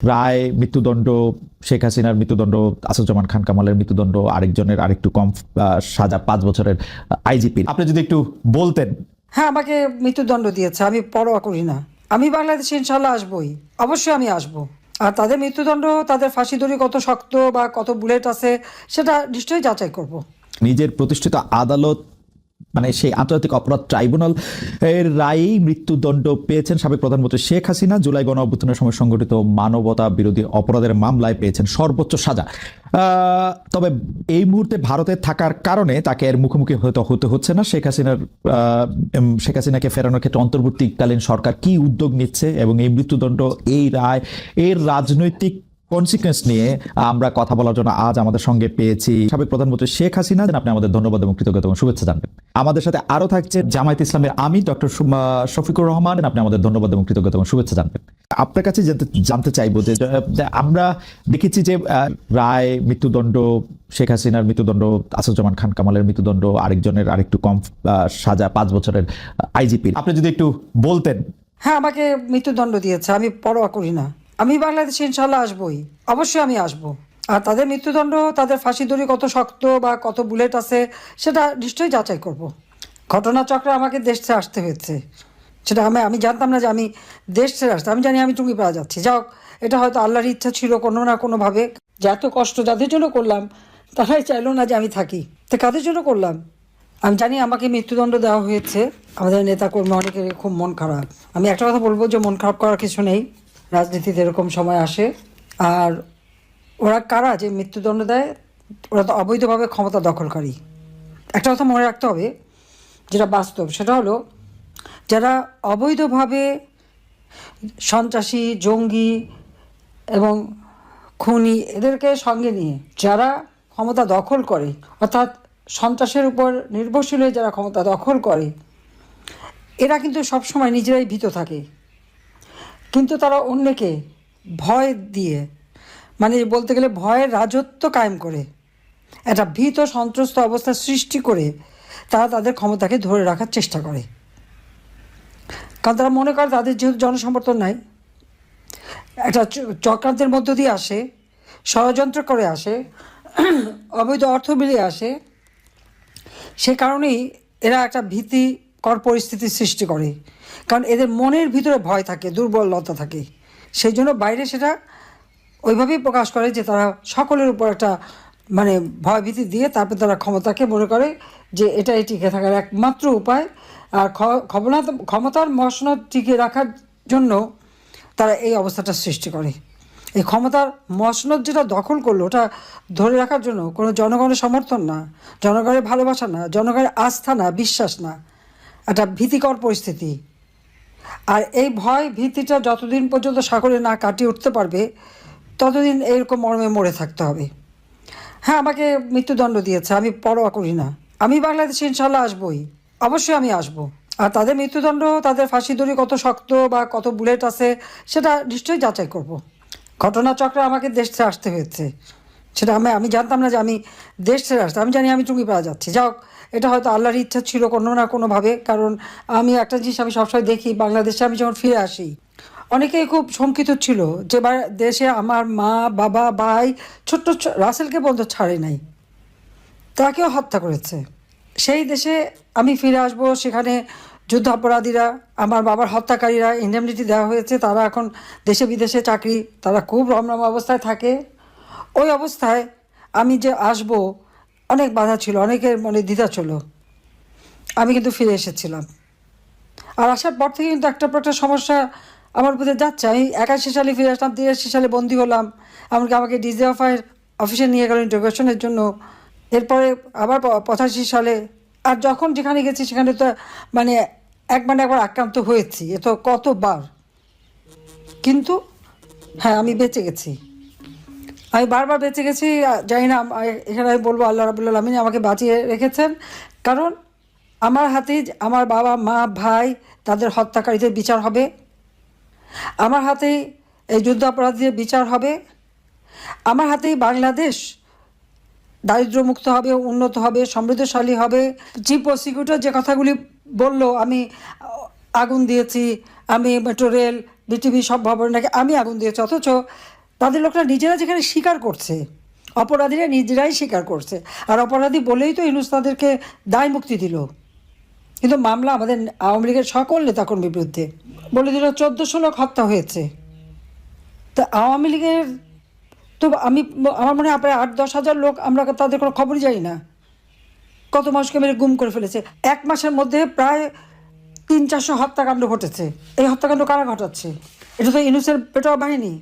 রায়, মৃত্যুদণ্ড, শেখ হাসিনার মৃত্যুদণ্ড, আসাদুজ্জামান খান কামালের মৃত্যুদণ্ড, আরেকজনের আরেকটু কম সাজা 5 বছরের আইজিপি। আপনি যদি একটু বলতেন। হ্যাঁ, আমাকে মৃত্যুদণ্ড দিয়েছে, আমি পরোয়া করি না। আমি বাংলাদেশে ইনশাল্লাহ আসবই, অবশ্যই আমি আসবো। আর তাদের মৃত্যুদণ্ড, তাদের ফাঁসি দড়ি কত শক্ত বা কত বুলেট আছে সেটা নিশ্চয়ই যাচাই করব। নিজের প্রতিষ্ঠিত আদালত মানে সেই আন্তর্জাতিক অপরাধ ট্রাইব্যুনাল এর রায়েই মৃত্যুদণ্ড পেয়েছেন সাবেক প্রধানমন্ত্রী শেখ হাসিনা। জুলাই গণ অভ্যুত্থানের সময় সংঘটিত মানবতা বিরোধী অপরাধের মামলায় পেয়েছেন সর্বোচ্চ সাজা। তবে এই মুহূর্তে ভারতে থাকার কারণে তাকে এর মুখোমুখি হতে হচ্ছে না। শেখ হাসিনাকে ফেরানোর ক্ষেত্রে অন্তর্বর্তীকালীন সরকার কি উদ্যোগ নিচ্ছে এবং এই মৃত্যুদণ্ড, এই রায়, এর রাজনৈতিক কনসিকুয়েন্স নিয়ে আমরা কথা বলার জন্য আজ আমাদের সঙ্গে পেয়েছি সাবেক প্রধানমন্ত্রী শেখ হাসিনা। আপনি আমাদের ধন্যবাদ এবং কৃতজ্ঞতা এবং শুভেচ্ছা জানবেন। আমাদের সাথে আরো থাকছে জামায়াত ইসলামের আমির ডক্টর শফিকুর রহমান। আপনি আমাদের ধন্যবাদ এবং কৃতজ্ঞতা এবং শুভেচ্ছা জানবেন। আপনার কাছে জানতে চাইবো যে আমরা দেখেছি যে রায়, মৃত্যুদণ্ড, শেখ হাসিনার মৃত্যুদণ্ড, আসাদুজ্জামান খান কামালের মৃত্যুদণ্ড, আরেকজনের আরেকটু কম সাজা 5 বছরের আইজিপি। আপনি যদি একটু বলতেন। হ্যাঁ, আমাকে মৃত্যুদণ্ড দিয়েছে, আমি পরোয়া করি না। আমি বাংলাদেশে ইনশাল্লাহ আসবই, অবশ্যই আমি আসবো। আর তাদের মৃত্যুদণ্ড, তাদের ফাঁসি দড়ি কত শক্ত বা কত বুলেট আছে সেটা নিশ্চয়ই যাচাই করব। ঘটনাচক্রে আমাকে দেশ ছেড়ে আসতে হয়েছে, সেটা আমি জানতাম না যে আমি দেশ ছেড়ে আসতে। আমি জানি আমি টুঙ্গিপাড়া যাচ্ছি। যাও, এটা হয়তো আল্লাহর ইচ্ছা ছিল কোনো না কোনোভাবে, যে এত কষ্ট যাদের জন্য করলাম তারাই চাইলো না যে আমি থাকি। তো কাদের জন্য করলাম? আমি জানি আমাকে মৃত্যুদণ্ড দেওয়া হয়েছে। আমাদের নেতাকর্মী অনেকের খুব মন খারাপ। আমি একটা কথা বলবো যে মন খারাপ করার কিছু নেই, রাজনীতিতে এরকম সময় আসে। আর ওরা কারা যে মৃত্যুদণ্ড দেয়? ওরা তো অবৈধভাবে ক্ষমতা দখলকারী। একটা কথা মনে রাখতে হবে, যেটা বাস্তব, সেটা হলো যারা অবৈধভাবে সন্ত্রাসী, জঙ্গি এবং খুনি এদেরকে সঙ্গে নিয়ে যারা ক্ষমতা দখল করে, অর্থাৎ সন্ত্রাসের উপর নির্ভরশীল হয়ে যারা ক্ষমতা দখল করে, এরা কিন্তু সবসময় নিজেরাই ভীত থাকে। কিন্তু তারা অন্যকে ভয় দিয়ে, মানে বলতে গেলে ভয়ের রাজত্ব কায়েম করে, একটা ভীত সন্ত্রস্ত অবস্থা সৃষ্টি করে তারা তাদের ক্ষমতাকে ধরে রাখার চেষ্টা করে। কারণ তারা মনে করে তাদের যেহেতু জনসমর্থন নাই, একটা চক্রান্তের মধ্য দিয়ে আসে, ষড়যন্ত্র করে আসে, অবৈধ অর্থ মিলিয়ে আসে, সে কারণেই এরা একটা ভীতিকর পরিস্থিতির সৃষ্টি করে। কারণ এদের মনের ভিতরে ভয় থাকে, দুর্বলতা থাকে, সেই জন্য বাইরে সেটা ওইভাবেই প্রকাশ করে যে তারা সকলের উপর একটা মানে ভয়ভীতি দিয়ে তারপর তারা ক্ষমতাকে মনে করে যে এটাই টিকে থাকার একমাত্র উপায়। আর ক্ষমতার মসনদ টিকে রাখার জন্য তারা এই অবস্থাটা সৃষ্টি করে। এই ক্ষমতার মসনদ যেটা দখল করলো, ওটা ধরে রাখার জন্য কোনো জনগণের সমর্থন না, জনগণের ভালোবাসা না, জনগণের আস্থা না, বিশ্বাস না, একটা ভীতিকর পরিস্থিতি। আর এই ভয় ভীতিটা যতদিন পর্যন্ত সাগরে না কাটিয়ে উঠতে পারবে ততদিন এরকম মর্মে মরে থাকতে হবে। হ্যাঁ, আমাকে মৃত্যুদণ্ড দিয়েছে, আমি পরোয়া করি না। আমি বাংলাদেশে ইনশাল্লাহ আসবই, অবশ্যই আমি আসবো। আর তাদের মৃত্যুদণ্ড, তাদের ফাঁসি দড়ি কত শক্ত বা কত বুলেট আছে সেটা নিশ্চয়ই যাচাই করব। ঘটনাচক্রে আমাকে দেশ ছেড়ে আসতে হয়েছে, সেটা আমি জানতাম না যে আমি দেশ ছেড়ে আসতে। আমি জানি আমি টুঙ্গিপাড়া যাচ্ছি। যাও, এটা হয়তো আল্লাহর ইচ্ছা ছিল কোনো না কোনোভাবে। কারণ আমি একটা জিনিস আমি সবসময় দেখি, বাংলাদেশে আমি যখন ফিরে আসি অনেকেই খুব শঙ্কিত ছিল যে দেশে আমার মা, বাবা, ভাই, ছোট্ট রাসেলকে পর্যন্ত ছাড়ে নাই, তাকেও হত্যা করেছে। সেই দেশে আমি ফিরে আসব, সেখানে যুদ্ধাপরাধীরা, আমার বাবার হত্যাকারীরা ইন্ডেমনিটি দেওয়া হয়েছে, তারা এখন দেশে বিদেশে চাকরি, তারা খুব রমরম অবস্থায় থাকে। ওই অবস্থায় আমি যে আসব, অনেক বাধা ছিল, অনেকের মনে দ্বিধা ছিল। আমি কিন্তু ফিরে এসেছিলাম। আর আসার পর থেকে কিন্তু একটা পর একটা সমস্যা আমার উপরে যাচ্ছে। আমি 81 সালে ফিরে আসলাম, 83 সালে বন্দী হলাম, এমনকি আমাকে ডিজিএফআইয়ের অফিসে নিয়ে গেল ইন্টারোগেশনের জন্য। এরপরে আবার 85 সালে, আর যখন যেখানে গেছি সেখানে তো মানে একবার আক্রান্ত হয়েছি, এ তো কতবার। কিন্তু হ্যাঁ, আমি বেঁচে গেছি, আমি বারবার বেঁচে গেছি। জানি না, এখানে আমি বলবো আল্লাহ রাব্বুল আলামিন আমাকে বাঁচিয়ে রেখেছেন। কারণ আমার হাতেই আমার বাবা, মা, ভাই, তাদের হত্যাকারীদের বিচার হবে। আমার হাতেই এই যুদ্ধাপরাধীদের বিচার হবে। আমার হাতেই বাংলাদেশ দারিদ্র্যমুক্ত হবে, উন্নত হবে, সমৃদ্ধশালী হবে। চিফ প্রসিকিউটর যে কথাগুলি বলল, আমি আগুন দিয়েছি, আমি মেট্রো রেল বিটিভি সব ভবনে নাকি আমি আগুন দিয়েছি, অথচ তাদের লোকরা নিজেরা যেখানে স্বীকার করছে, অপরাধীরা নিজেরাই স্বীকার করছে, আর অপরাধী বলেই তো ইউনূস তাদেরকে দায় মুক্তি দিল। কিন্তু মামলা আমাদের আওয়ামী লীগের সকল নেতাকর্মীর বিরুদ্ধে, বলে দিল 1400 লোক হত্যা হয়েছে। তা আওয়ামী লীগের তো আমার মনে হয় প্রায় 8-10 হাজার লোক, আমরা তাদের কোনো খবরই জানি না, কত মানুষকে মেরে গুম করে ফেলেছে। 1 মাসের মধ্যে প্রায় 300-400 হত্যাকাণ্ড ঘটেছে। এই হত্যাকাণ্ড কারা ঘটাচ্ছে? এটা তো ইউনূসের পেটোয়া বাহিনী,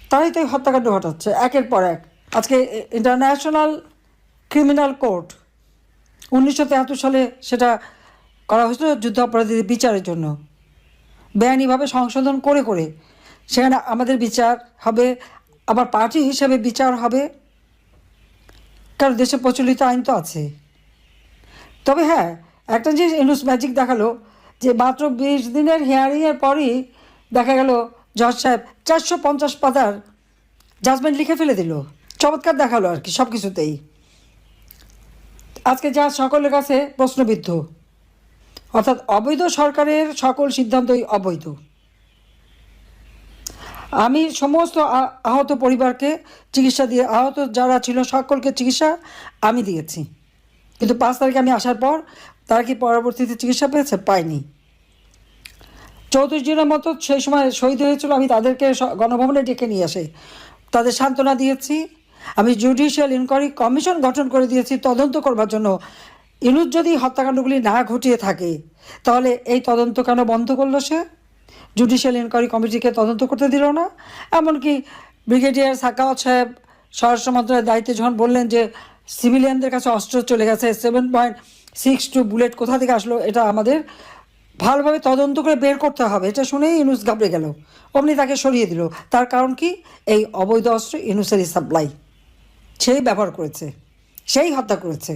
তারাই তো এই হত্যাকাণ্ড ঘটাচ্ছে একের পর এক। আজকে ইন্টারন্যাশনাল ক্রিমিনাল কোর্ট 1973 সালে সেটা করা হয়েছিল যুদ্ধ অপরাধীদের বিচারের জন্য, বেআইনিভাবে সংশোধন করে করে সেখানে আমাদের বিচার হবে, আবার পার্টি হিসেবে বিচার হবে, কারণ দেশে প্রচলিত আইন তো আছে। তবে হ্যাঁ, একটা জিনিস ইউনূস ম্যাজিক দেখালো যে মাত্র 20 দিনের হিয়ারিংয়ের পরই দেখা গেল জজ সাহেব 450 পাতার জাজমেন্ট লিখে ফেলে দিল। চমৎকার দেখালো আর কি সব কিছুতেই। আজকে যা সকলের কাছে প্রশ্নবিদ্ধ, অর্থাৎ অবৈধ সরকারের সকল সিদ্ধান্তই অবৈধ। আমি সমস্ত আহত পরিবারকে চিকিৎসা দিয়ে, আহত যারা ছিল সকলকে চিকিৎসা আমি দিয়েছি, কিন্তু 5 তারিখে আমি আসার পর তারা কি পরবর্তীতে চিকিৎসা পেয়েছে? পায়নি। 34 জনের মতো সেই সময় শহীদ হয়েছিল, আমি তাদেরকে গণভবনে ডেকে নিয়ে আসে তাদের সান্ত্বনা দিয়েছি। আমি জুডিশিয়াল ইনকোয়ারি কমিশন গঠন করে দিয়েছি তদন্ত করবার জন্য। ইউনূস যদি হত্যাকাণ্ডগুলি না ঘটিয়ে থাকে তাহলে এই তদন্ত কেন বন্ধ করলো সে? জুডিশিয়াল ইনকোয়ারি কমিটিকে তদন্ত করতে দিল না। এমনকি ব্রিগেডিয়ার সাখাওয়াত সাহেব স্বরাষ্ট্র মন্ত্রণালয়ের দায়িত্বে যখন বললেন যে সিভিলিয়ানদের কাছে অস্ত্র চলে গেছে, 7.62 বুলেট কোথা থেকে আসলো, এটা আমাদের ভালোভাবে তদন্ত করে বের করতে হবে, এটা শুনেই ইউনূস ঘাবড়ে গেল, অমনি তাকে সরিয়ে দিল। তার কারণ কি? এই অবৈধ অস্ত্র ইউনূসেরই সাপ্লাই, সেই ব্যবহার করেছে, সেই হত্যা করেছে।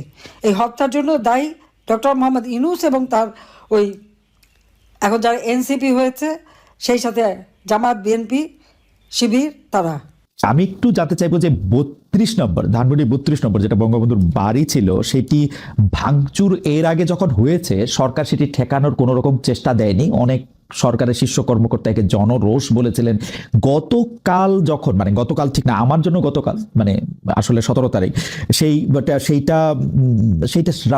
এই হত্যার জন্য দায়ী ডক্টর মোহাম্মদ ইউনূস এবং তার ওই এখন যারা এনসিপি হয়েছে, সেই সাথে জামাত, বিএনপি, শিবির, তারা। আমি একটু জানতে চাইবো যে 32 নম্বর ধানমন্ডি 32 নম্বর যেটা বঙ্গবন্ধুর বাড়ি ছিল, সেটি ভাঙচুর এর আগে যখন হয়েছে সরকার সেটি ঠেকানোর কোনো রকম চেষ্টা দেয়নি। অনেক সরকারের শীর্ষ কর্মকর্তাকে জনরোষ বলেছিলেন। গতকাল ঠিক না, আমার জন্য গতকাল মানে আসলে 17 তারিখ, সেইটা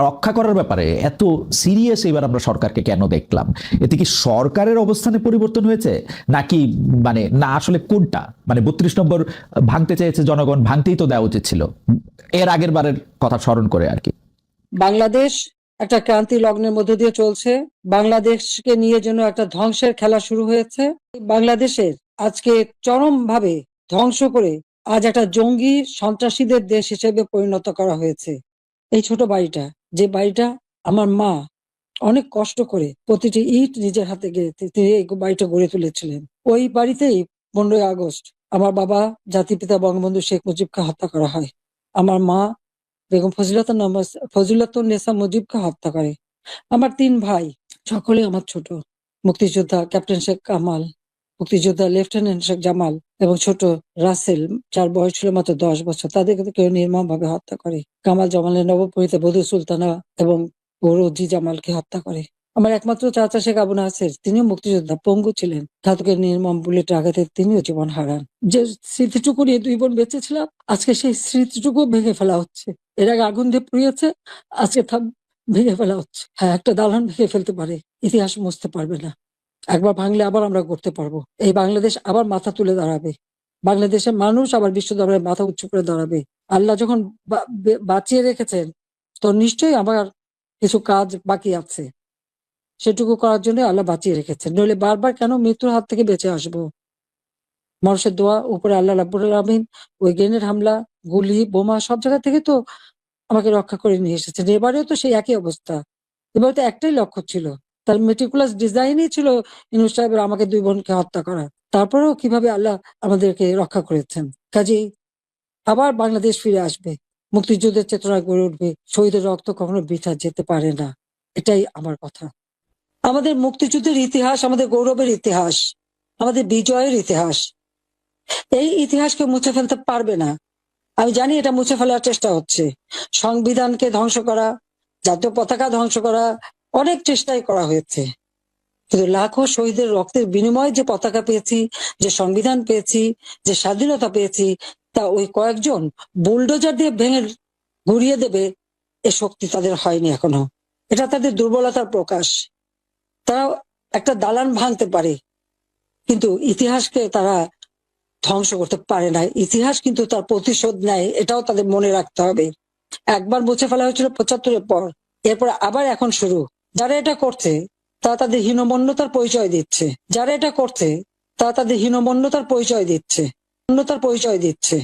রক্ষা করার ব্যাপারে এত সিরিয়াস এবার আমরা সরকারকে কেন দেখলাম? এতে কি সরকারের অবস্থানে পরিবর্তন হয়েছে নাকি না আসলে কোনটা? 32 নম্বর ভাঙতে চেয়েছে জনগণ, ভাঙতেই তো দেওয়া উচিত ছিল এর আগের বারের কথা স্মরণ করে আর কি। বাংলাদেশ একটা ক্রান্তি লগ্নের মধ্য দিয়ে চলছে। বাংলাদেশকে নিয়ে যেন একটা ধ্বংসের খেলা শুরু হয়েছে। বাংলাদেশের আজকে চরমভাবে ধ্বংস করে আজ একটা জঙ্গি সন্ত্রাসীদের দেশ হিসেবে পরিণত করা হয়েছে। এই ছোট বাড়িটা, যে বাড়িটা আমার মা অনেক কষ্ট করে প্রতিটি ইট নিজের হাতে গেড়ে তিনি এই বাড়িটা গড়ে তুলেছিলেন, ওই বাড়িতেই 15ই আগস্ট আমার বাবা জাতিপিতা বঙ্গবন্ধু শেখ মুজিবকে হত্যা করা হয়। আমার মা বেগম ফজিলাতুন্নেসা মুজিবকে হত্যা করে। আমার 3 ভাই, সকলে আমার ছোট। মুক্তিযোদ্ধা ক্যাপ্টেন শেখ কামাল, মুক্তিযোদ্ধা লেফটেন্যান্ট শেখ জামাল এবং ছোট রাসেল, যার বয়স ছিল মাত্র 10 বছর, তাদেরকে কেউ নির্মমভাবে হত্যা করে। কামাল জামালের নবপরিণীতা বধূ সুলতানা এবং রোজি জামালকে হত্যা করে। আমার একমাত্র চাচা শেখ আবু নাসের, তিনিও মুক্তিযোদ্ধা, পঙ্গু ছিলেন, ঘাতকের নির্মম বুলেটের আঘাতে তিনিও জীবন হারান। যে স্মৃতিটুকু নিয়ে 2 বোন বেঁচেছিলাম, আজকে সেই স্মৃতিটুকু ভেঙে ফেলা হচ্ছে। এর আগে আগুন দিয়ে পুড়িয়েছে, আজকে ভেঙে ফেলা হচ্ছে। হ্যাঁ, একটা দালান ভেঙে ফেলতে পারে, ইতিহাস মুছতে পারবে না। একবার ভাঙলে আবার আমরা করতে পারবো। এই বাংলাদেশ আবার মাথা তুলে দাঁড়াবে, বাংলাদেশের মানুষ আবার বিশ্ব দরবারে মাথা উঁচু করে দাঁড়াবে। আল্লাহ যখন বাঁচিয়ে রেখেছেন, তো নিশ্চয়ই আমার কিছু কাজ বাকি আছে, সেটুকু করার জন্য আল্লাহ বাঁচিয়ে রেখেছেন। নইলে বারবার কেন মৃত্যুর হাত থেকে বেঁচে আসবো? মানুষের দোয়া, উপরে আল্লাহ রাব্বুল আলামিন ওই গ্রেনেড হামলা, গুলি, বোমা সব জায়গা থেকে তো আমাকে রক্ষা করে নিয়ে এসেছেন। এবারেও তো সেই একই অবস্থা। এবারে তো একটাই লক্ষ্য ছিল, তার মেটিকুলাস ডিজাইনই ছিল ইউনূস সাহেবের আমাকে 2 বোনকে হত্যা করা। তারপরেও কিভাবে আল্লাহ আমাদেরকে রক্ষা করেছেন। কাজেই আবার বাংলাদেশ ফিরে আসবে, মুক্তিযুদ্ধের চেতনা গড়ে উঠবে, শহীদের রক্ত কখনো বৃথা যেতে পারে না, এটাই আমার কথা। আমাদের মুক্তিযুদ্ধের ইতিহাস আমাদের গৌরবের ইতিহাস, আমাদের বিজয়ের ইতিহাস। এই ইতিহাসকে মুছে ফেলতে পারবে না। আমি জানি এটা মুছে ফেলার চেষ্টা হচ্ছে, সংবিধানকে ধ্বংস করা, জাতীয় পতাকা ধ্বংস করা, অনেক চেষ্টাই করা হয়েছে। কিন্তু লাখো শহীদের রক্তের বিনিময়ে যে পতাকা পেয়েছি, যে সংবিধান পেয়েছি, যে স্বাধীনতা পেয়েছি, তা ওই কয়েকজন বুলডোজার দিয়ে ভেঙে গুড়িয়ে দেবে এ শক্তি তাদের হয়নি এখনো। এটা তাদের দুর্বলতার প্রকাশ। তারা একটা দালান ভাঙতে পারে, কিন্তু ইতিহাসকে তারা ধ্বংস করতে পারে না। ইতিহাস কিন্তু তার প্রতিশোধ নেয়, এটাও তাদের মনে রাখতে হবে। একবার মুছে ফেলা হয়েছিল 75-এর পর, এরপর আবার এখন শুরু। যারা এটা করছে তারা তাদের হীনমন্যতার পরিচয় দিচ্ছে। যারা এটা করছে তারা তাদের হীনমন্যতার পরিচয় দিচ্ছে।